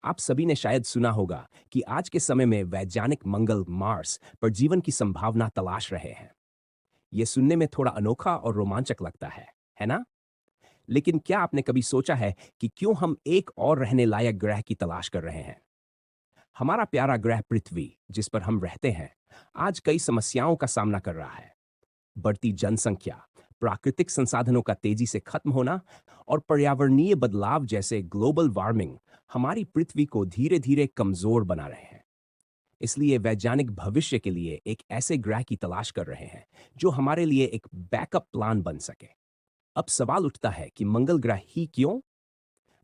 आप सभी ने शायद सुना होगा कि आज के समय में वैज्ञानिक मंगल मार्स पर जीवन की संभावना तलाश रहे हैं। यह सुनने में थोड़ा अनोखा और रोमांचक लगता है ना? लेकिन क्या आपने कभी सोचा है कि क्यों हम एक और रहने लायक ग्रह की तलाश कर रहे हैं? हमारा प्यारा ग्रह पृथ्वी, जिस पर हम रहते हैं, आज कई समस्याओं का सामना कर रहा है। बढ़ती जनसंख्या, प्राकृतिक संसाधनों का तेजी से खत्म होना और पर्यावरणीय बदलाव जैसे ग्लोबल वार्मिंग हमारी पृथ्वी को धीरे धीरे कमजोर बना रहे हैं। इसलिए वैज्ञानिक भविष्य के लिए एक ऐसे ग्रह की तलाश कर रहे हैं जो हमारे लिए एक बैकअप प्लान बन सके। अब सवाल उठता है कि मंगल ग्रह ही क्यों?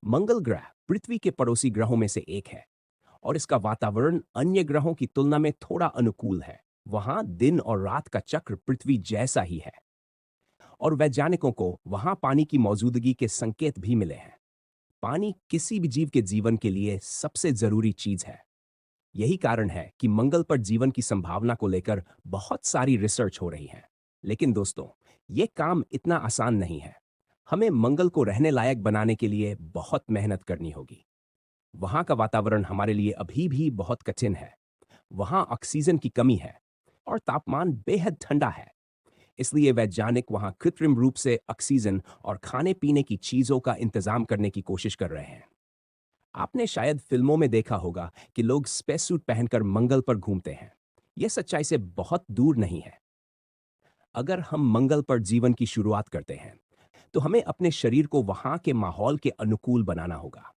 मंगल ग्रह पृथ्वी के पड़ोसी ग्रहों में से एक है और इसका वातावरण अन्य ग्रहों की तुलना में थोड़ा अनुकूल है। वहां दिन और रात का चक्र पृथ्वी जैसा ही है और वैज्ञानिकों को वहां पानी की मौजूदगी के संकेत भी मिले हैं। पानी किसी भी जीव के जीवन के लिए सबसे जरूरी चीज है। यही कारण है कि मंगल पर जीवन की संभावना को लेकर बहुत सारी रिसर्च हो रही है। लेकिन दोस्तों, यह काम इतना आसान नहीं है। हमें मंगल को रहने लायक बनाने के लिए बहुत मेहनत करनी होगी। वहां का वातावरण हमारे लिए अभी भी बहुत कठिन है। वहां ऑक्सीजन की कमी है और तापमान बेहद ठंडा है। इसलिए वैज्ञानिक वहां कृत्रिम रूप से ऑक्सीजन और खाने पीने की चीजों का इंतजाम करने की कोशिश कर रहे हैं। आपने शायद फिल्मों में देखा होगा कि लोग स्पेस सूट पहनकर मंगल पर घूमते हैं। यह सच्चाई से बहुत दूर नहीं है। अगर हम मंगल पर जीवन की शुरुआत करते हैं, तो हमें अपने शरीर को वहां के माहौल के अनुकूल बनाना होगा।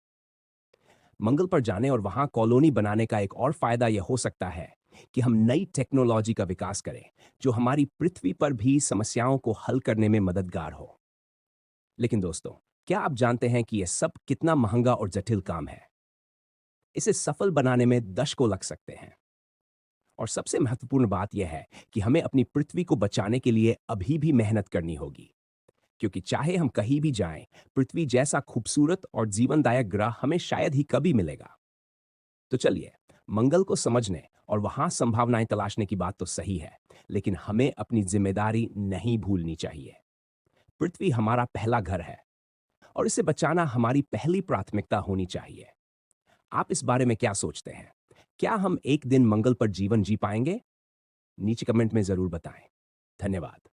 मंगल पर जाने और वहां कॉलोनी बनाने का एक और फायदा यह हो सकता है कि हम नई टेक्नोलॉजी का विकास करें जो हमारी पृथ्वी पर भी समस्याओं को हल करने में मददगार हो। लेकिन दोस्तों, क्या आप जानते हैं कि यह सब कितना महंगा और जटिल काम है? इसे सफल बनाने में दशकों लग सकते हैं। और सबसे महत्वपूर्ण बात यह है कि हमें अपनी पृथ्वी को बचाने के लिए अभी भी मेहनत करनी होगी, क्योंकि चाहे हम कहीं भी जाएं, पृथ्वी जैसा खूबसूरत और जीवनदायक ग्रह हमें शायद ही कभी मिलेगा। तो चलिए, मंगल को समझने और वहां संभावनाएं तलाशने की बात तो सही है, लेकिन हमें अपनी जिम्मेदारी नहीं भूलनी चाहिए। पृथ्वी हमारा पहला घर है और इसे बचाना हमारी पहली प्राथमिकता होनी चाहिए। आप इस बारे में क्या सोचते हैं? क्या हम एक दिन मंगल पर जीवन जी पाएंगे? नीचे कमेंट में जरूर बताएं। धन्यवाद।